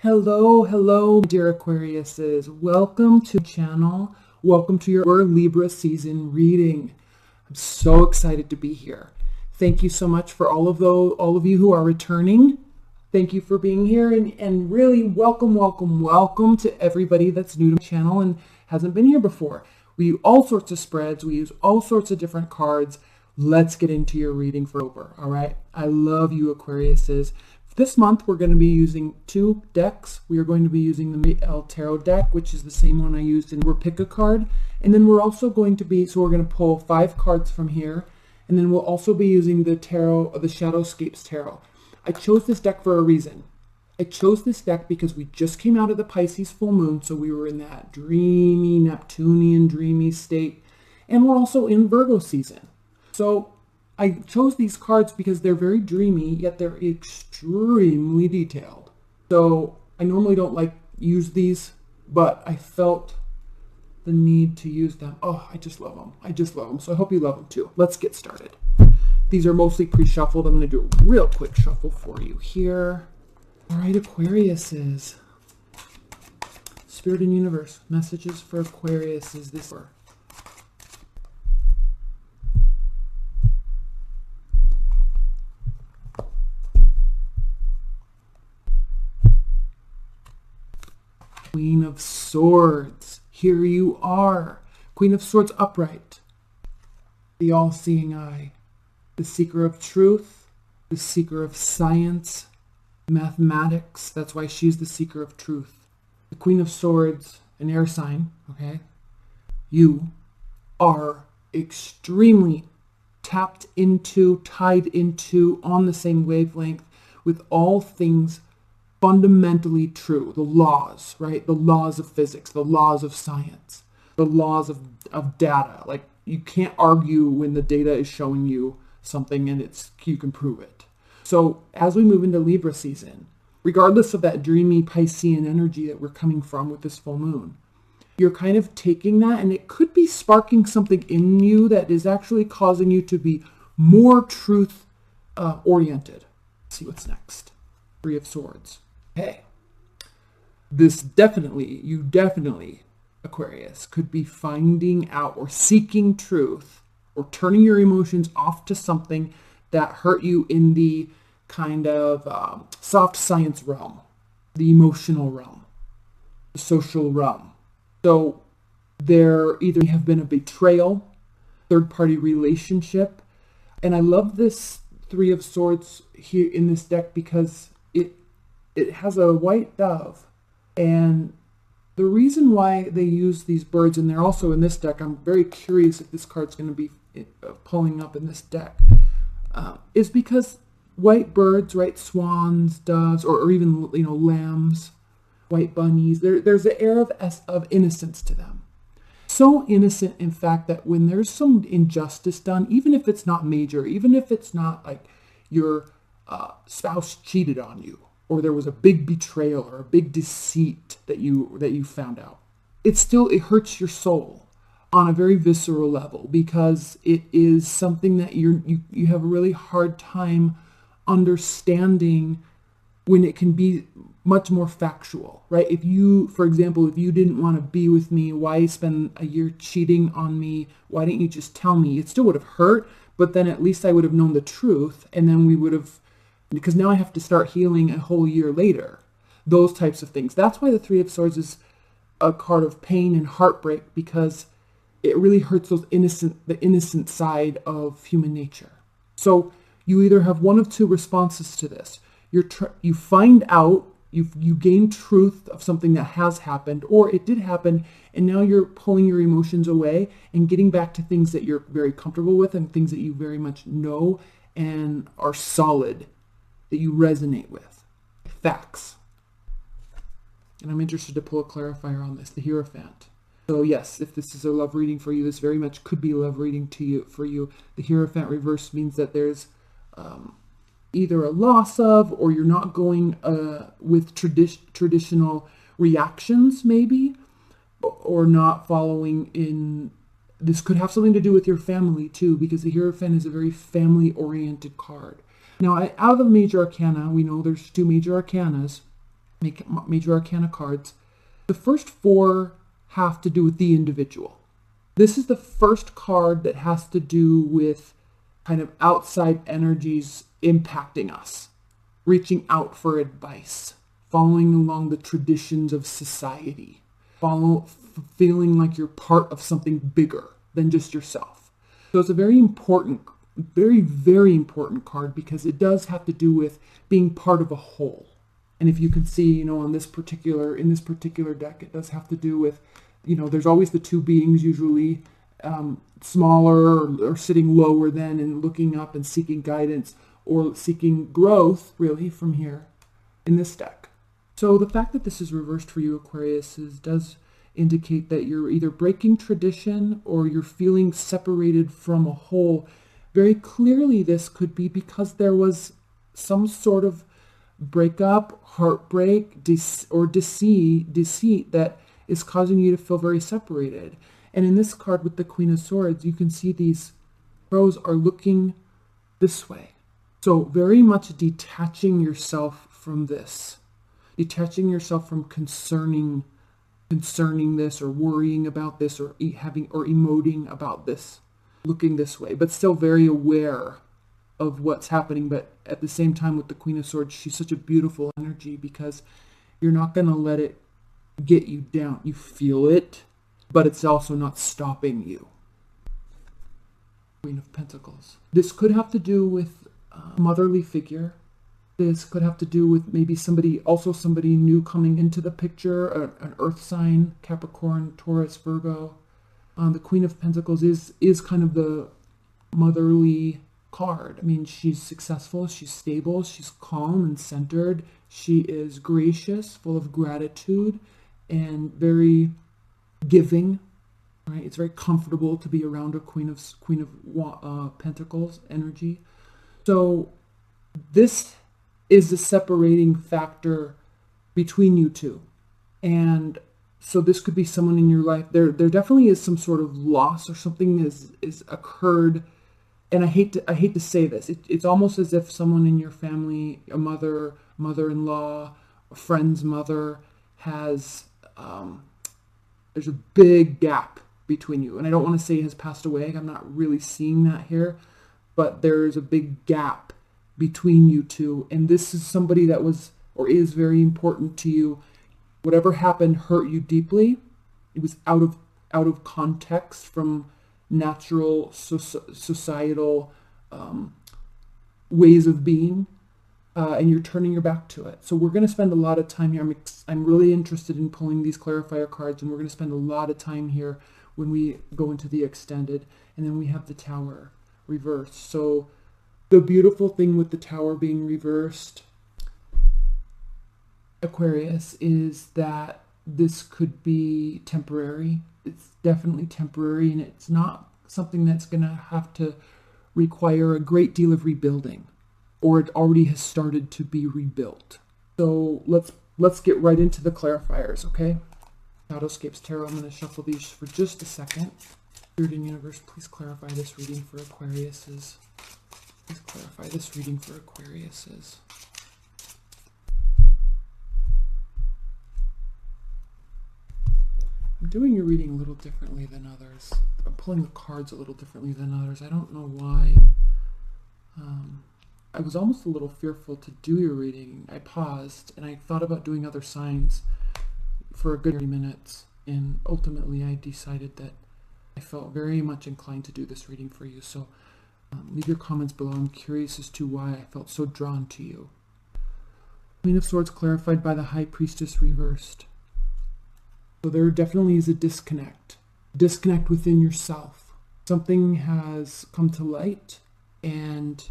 Hello, dear Aquariuses. Welcome to the channel. Welcome to your Libra season reading. I'm so excited to be here. Thank you so much for all of you who are returning. Thank you for being here, and really welcome to everybody that's new to the channel and hasn't been here before. We use all sorts of spreads. We use all sorts of different cards. Let's get into your reading for October. All right. I love you, Aquariuses. This month, we're going to be using two decks. We are going to be using the El Tarot deck, which is the same one I used in Pick a Card. And then we're also going to be, so we're going to pull 5 cards from here. And then we'll also be using the Tarot, the Shadowscapes Tarot. I chose this deck for a reason. I chose this deck because we just came out of the Pisces full moon, so we were in that dreamy, Neptunian, dreamy state. And we're also in Virgo season. So I chose these cards because they're very dreamy, yet they're extremely detailed. So I normally don't use these, but I felt the need to use them. Oh, I just love them. So I hope you love them too. Let's get started. These are mostly pre-shuffled. I'm going to do a real quick shuffle for you here. All right, Aquariuses. Spirit and Universe, messages for Aquariuses this year. Queen of Swords, here you are. Queen of Swords upright. The all-seeing eye. The seeker of truth. The seeker of science. Mathematics. That's why she's the seeker of truth. The Queen of Swords, an air sign, okay? You are extremely tapped into, tied into, on the same wavelength with all things fundamentally true, the laws, right? The laws of physics, the laws of science, the laws of data. Like, you can't argue when the data is showing you something and you can prove it. So as we move into Libra season, regardless of that dreamy Piscean energy that we're coming from with this full moon, you're kind of taking that, and it could be sparking something in you that is actually causing you to be more truth oriented. Let's see what's next. Three of Swords. Okay, you definitely, Aquarius, could be finding out or seeking truth or turning your emotions off to something that hurt you in the kind of soft science realm, the emotional realm, the social realm. So there either have been a betrayal, third-party relationship, and I love this Three of Swords here in this deck because it has a white dove, and the reason why they use these birds, and they're also in this deck, I'm very curious if this card's going to be pulling up in this deck, is because white birds, right, swans, doves, or even lambs, white bunnies, there's an air of innocence to them. So innocent, in fact, that when there's some injustice done, even if it's not major, even if it's not like your spouse cheated on you, or there was a big betrayal or a big deceit that you found out, it hurts your soul on a very visceral level because it is something that you have a really hard time understanding when it can be much more factual, right? For example, if you didn't want to be with me, why spend a year cheating on me? Why didn't you just tell me? It still would have hurt, but then at least I would have known the truth, and then we would have, because now I have to start healing a whole year later. Those types of things. That's why the Three of Swords is a card of pain and heartbreak, because it really hurts the innocent side of human nature. So you either have one of two responses to this. You find out, you gain truth of something that has happened, or it did happen, and now you're pulling your emotions away and getting back to things that you're very comfortable with and things that you very much know and are solid, that you resonate with. Facts. And I'm interested to pull a clarifier on this, the Hierophant. So yes, if this is a love reading for you, this very much could be a love reading for you. The Hierophant reverse means that there's either a loss of, or you're not going with traditional reactions maybe, or not following in. This could have something to do with your family too, because the Hierophant is a very family-oriented card. Now, out of the major arcana, we know there's two major arcanas. major arcana cards. The first 4 have to do with the individual. This is the first card that has to do with kind of outside energies impacting us, reaching out for advice, following along the traditions of society, feeling like you're part of something bigger than just yourself. So it's a very important, very, very important card because it does have to do with being part of a whole. And if you can see, in this particular deck, it does have to do with, there's always the 2 beings usually smaller or sitting lower than and looking up and seeking guidance or seeking growth really from here in this deck. So the fact that this is reversed for you, Aquarius, does indicate that you're either breaking tradition or you're feeling separated from a whole. Very clearly, this could be because there was some sort of breakup, heartbreak, or deceit that is causing you to feel very separated. And in this card with the Queen of Swords, you can see these crows are looking this way. So very much detaching yourself from this, detaching yourself from concerning this or worrying about this or emoting about this, looking this way, but still very aware of what's happening. But at the same time with the Queen of Swords, she's such a beautiful energy because you're not going to let it get you down. You feel it, but it's also not stopping you. Queen of Pentacles. This could have to do with a motherly figure. This could have to do with maybe somebody new coming into the picture, an earth sign, Capricorn, Taurus, Virgo. The Queen of Pentacles is kind of the motherly card. I mean, she's successful, she's stable, she's calm and centered. She is gracious, full of gratitude, and very giving. Right? It's very comfortable to be around a Queen of Pentacles energy. So this is the separating factor between you two. And so this could be someone in your life. There definitely is some sort of loss or something is occurred. And I hate to say this. It's almost as if someone in your family, a mother-in-law, a friend's mother, has there's a big gap between you. And I don't want to say has passed away. I'm not really seeing that here, but there's a big gap between you two. And this is somebody that was or is very important to you. Whatever happened hurt you deeply. It was out of context from natural societal ways of being, and you're turning your back to it. So we're going to spend a lot of time here. I'm really interested in pulling these clarifier cards, and we're going to spend a lot of time here when we go into the extended. And then we have the Tower reversed. So the beautiful thing with the Tower being reversed, Aquarius, is that this could be temporary. It's definitely temporary, and it's not something that's going to have to require a great deal of rebuilding, or it already has started to be rebuilt. So let's get right into the clarifiers, okay? Shadowscapes Tarot, I'm going to shuffle these for just a second. Spirit and Universe, please clarify this reading for Aquariuses. Please clarify this reading for Aquariuses. I'm doing your reading a little differently than others. I'm pulling the cards a little differently than others. I don't know why. I was almost a little fearful to do your reading. I paused and I thought about doing other signs for a good 30 minutes. And ultimately I decided that I felt very much inclined to do this reading for you. So leave your comments below. I'm curious as to why I felt so drawn to you. Queen of Swords clarified by the High Priestess reversed. So there definitely is a disconnect within yourself. Something has come to light, and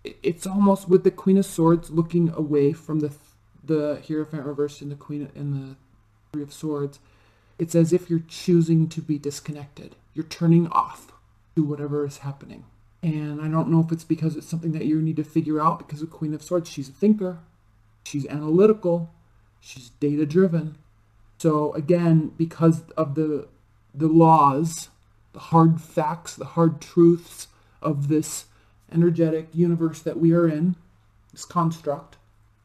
it's almost with the Queen of Swords looking away from the Hierophant reversed and the Queen and the Three of Swords. It's as if you're choosing to be disconnected. You're turning off to whatever is happening. And I don't know if it's because it's something that you need to figure out, because the Queen of Swords, she's a thinker, she's analytical, she's data driven. So again, because of the laws, the hard facts, the hard truths of this energetic universe that we are in, this construct,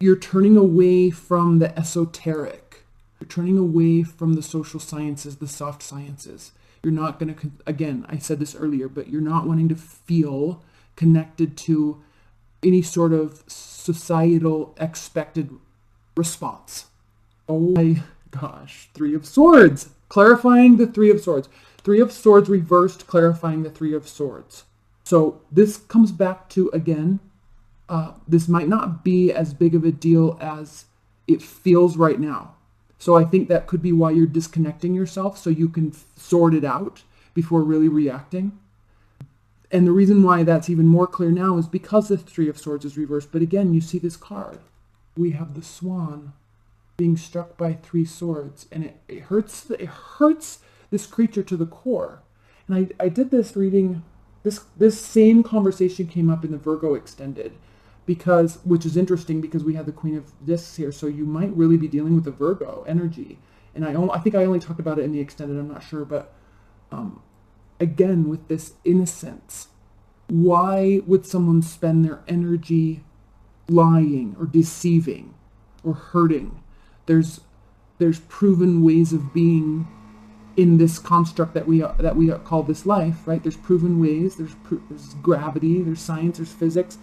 You're turning away from the esoteric. You're turning away from the social sciences, the soft sciences. You're not going to, again, I said this earlier, but you're not wanting to feel connected to any sort of societal expected response. Oh my gosh, Three of Swords. Clarifying the Three of Swords. Three of Swords reversed, clarifying the Three of Swords. So this comes back to, again, this might not be as big of a deal as it feels right now. So I think that could be why you're disconnecting yourself, so you can sort it out before really reacting. And the reason why that's even more clear now is because the Three of Swords is reversed. But again, you see this card. We have the swan being struck by three swords, and it hurts this creature to the core. And I did this reading, this same conversation came up in the Virgo extended, which is interesting because we have the Queen of Discs here, so you might really be dealing with the Virgo energy. And I think I only talked about it in the extended, I'm not sure, but again, with this innocence, why would someone spend their energy lying or deceiving or hurting? There's proven ways of being in this construct that we call this life, right? There's proven ways. There's gravity. There's science. There's physics.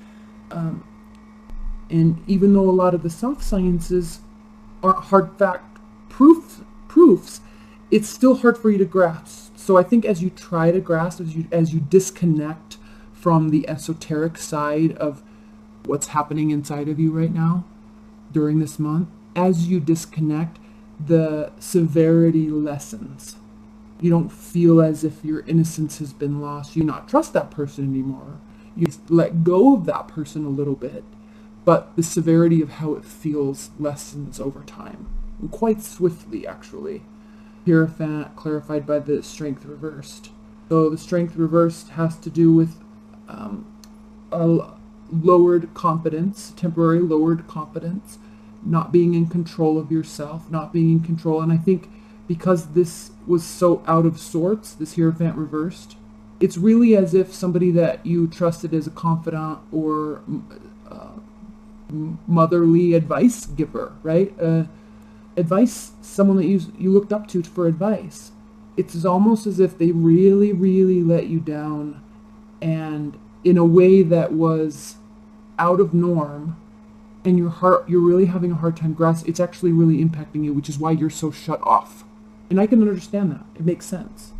And even though a lot of the soft sciences aren't hard fact proofs, it's still hard for you to grasp. So I think as you try to grasp, as you disconnect from the esoteric side of what's happening inside of you right now during this month, as you disconnect, the severity lessens. You don't feel as if your innocence has been lost. You do not trust that person anymore. You let go of that person a little bit, but the severity of how it feels lessens over time, and quite swiftly, actually. Hierophant clarified by the Strength reversed. So the Strength reversed has to do with a lowered confidence, temporary lowered confidence, not being in control of yourself, not being in control. And I think because this was so out of sorts, this Hierophant reversed, it's really as if somebody that you trusted as a confidant or motherly advice giver, right? Advice, someone that you looked up to for advice. It's almost as if they really, really let you down, and in a way that was out of norm, and you're really having a hard time grasping. It's actually really impacting you, which is why you're so shut off. And I can understand that. It makes sense.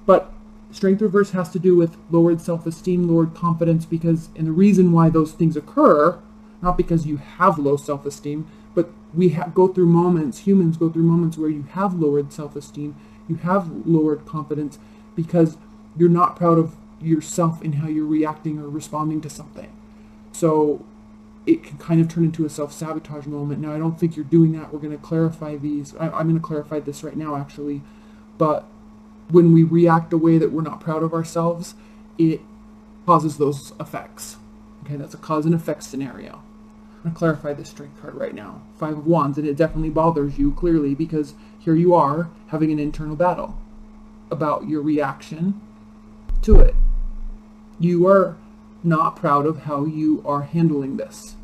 But Strength reverse has to do with lowered self-esteem, lowered confidence, and the reason why those things occur, not because you have low self-esteem, but humans go through moments where you have lowered self-esteem, you have lowered confidence, because you're not proud of yourself in how you're reacting or responding to something. So it can kind of turn into a self-sabotage moment. Now, I don't think you're doing that. We're going to clarify these. I'm going to clarify this right now, actually. But when we react a way that we're not proud of ourselves, it causes those effects. Okay, that's a cause and effect scenario. I'm going to clarify this Strength card right now. Five of Wands, and it definitely bothers you, clearly, because here you are having an internal battle about your reaction to it. You are not proud of how you are handling this.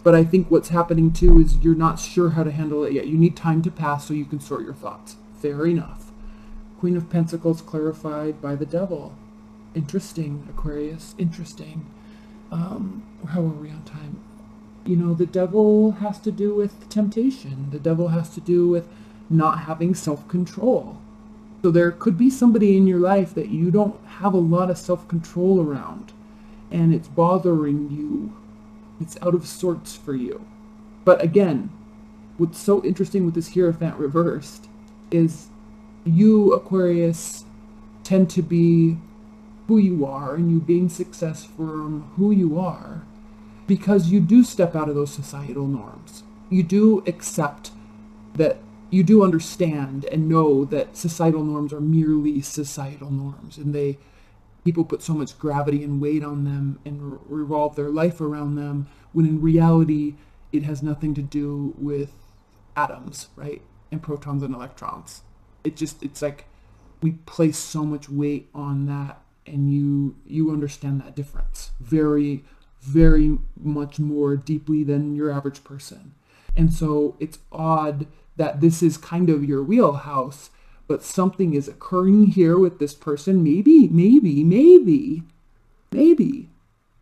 But I think what's happening too is you're not sure how to handle it yet. You need time to pass so you can sort your thoughts. Fair enough. Queen of Pentacles clarified by the Devil. Interesting, Aquarius. Interesting. How are we on time? You know, the Devil has to do with temptation. The Devil has to do with not having self-control. So there could be somebody in your life that you don't have a lot of self-control around, and it's bothering you. It's out of sorts for you. But again, what's so interesting with this Hierophant reversed is you, Aquarius, tend to be who you are, and you gain success from who you are because you do step out of those societal norms. You do accept that, you do understand and know that societal norms are merely societal norms, and people put so much gravity and weight on them and revolve their life around them, when in reality it has nothing to do with atoms, right? And protons and electrons. It's like we place so much weight on that, and you understand that difference very, very much more deeply than your average person. And so it's odd that this is kind of your wheelhouse, but something is occurring here with this person. Maybe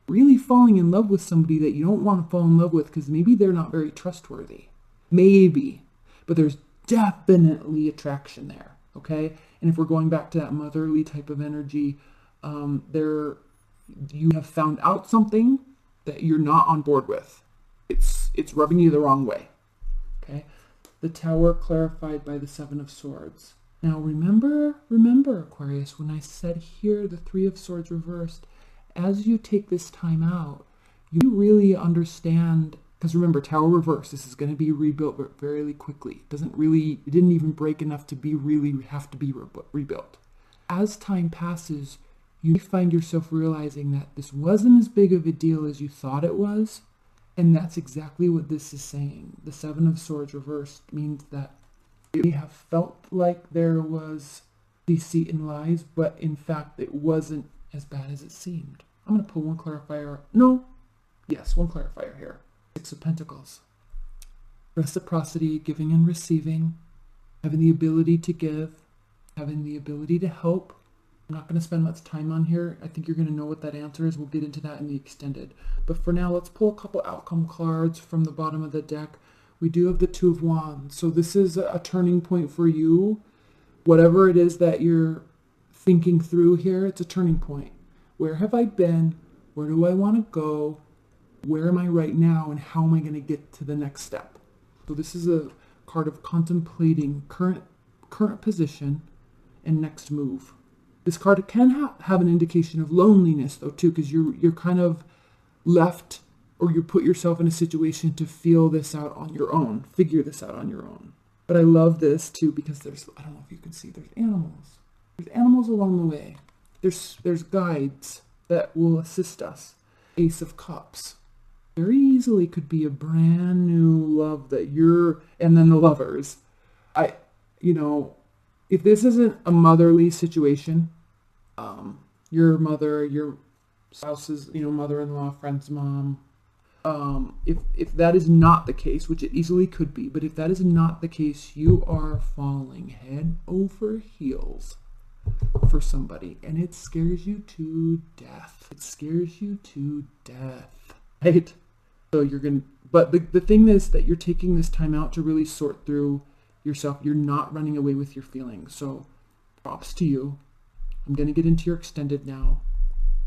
really falling in love with somebody that you don't want to fall in love with because maybe they're not very trustworthy. Maybe. But there's definitely attraction there, okay? And if we're going back to that motherly type of energy, you have found out something that you're not on board with. It's rubbing you the wrong way, okay? The Tower clarified by the Seven of Swords. Now remember, Aquarius, when I said here the Three of Swords reversed, as you take this time out, you really understand, because remember, Tower reversed, this is going to be rebuilt very quickly. It didn't even break enough to have to be rebuilt. As time passes, you find yourself realizing that this wasn't as big of a deal as you thought it was, and that's exactly what this is saying. The Seven of Swords reversed means that you have felt like there was deceit and lies, but in fact it wasn't as bad as it seemed. I'm going to put one clarifier. One clarifier here. Six of Pentacles. Reciprocity, giving and receiving, having the ability to give, having the ability to help. I'm not going to spend much time on here. I think you're going to know what that answer is. We'll get into that in the extended. But for now, let's pull a couple outcome cards from the bottom of the deck. We do have the Two of Wands. So this is a turning point for you. Whatever it is that you're thinking through here, it's a turning point. Where have I been? Where do I want to go? Where am I right now? And how am I going to get to the next step? So this is a card of contemplating current position and next move. This card can have an indication of loneliness though too, because you're kind of left, or you put yourself in a situation to feel this out on your own, figure this out on your own. But I love this too because I don't know if you can see, there's animals. There's animals along the way. There's guides that will assist us. Ace of Cups. Very easily could be a brand new love that and then the Lovers. If this isn't a motherly situation, your mother, your spouse's, mother-in-law, friend's mom, if that is not the case, which it easily could be, but if that is not the case, you are falling head over heels for somebody, and it scares you to death. It scares you to death, right? So but the thing is that you're taking this time out to really sort through yourself. You're not running away with your feelings. So props to you. I'm going to get into your extended now.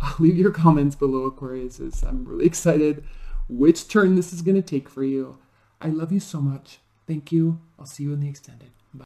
I'll leave your comments below, Aquariuses. I'm really excited which turn this is going to take for you. I love you so much. Thank you. I'll see you in the extended. Bye.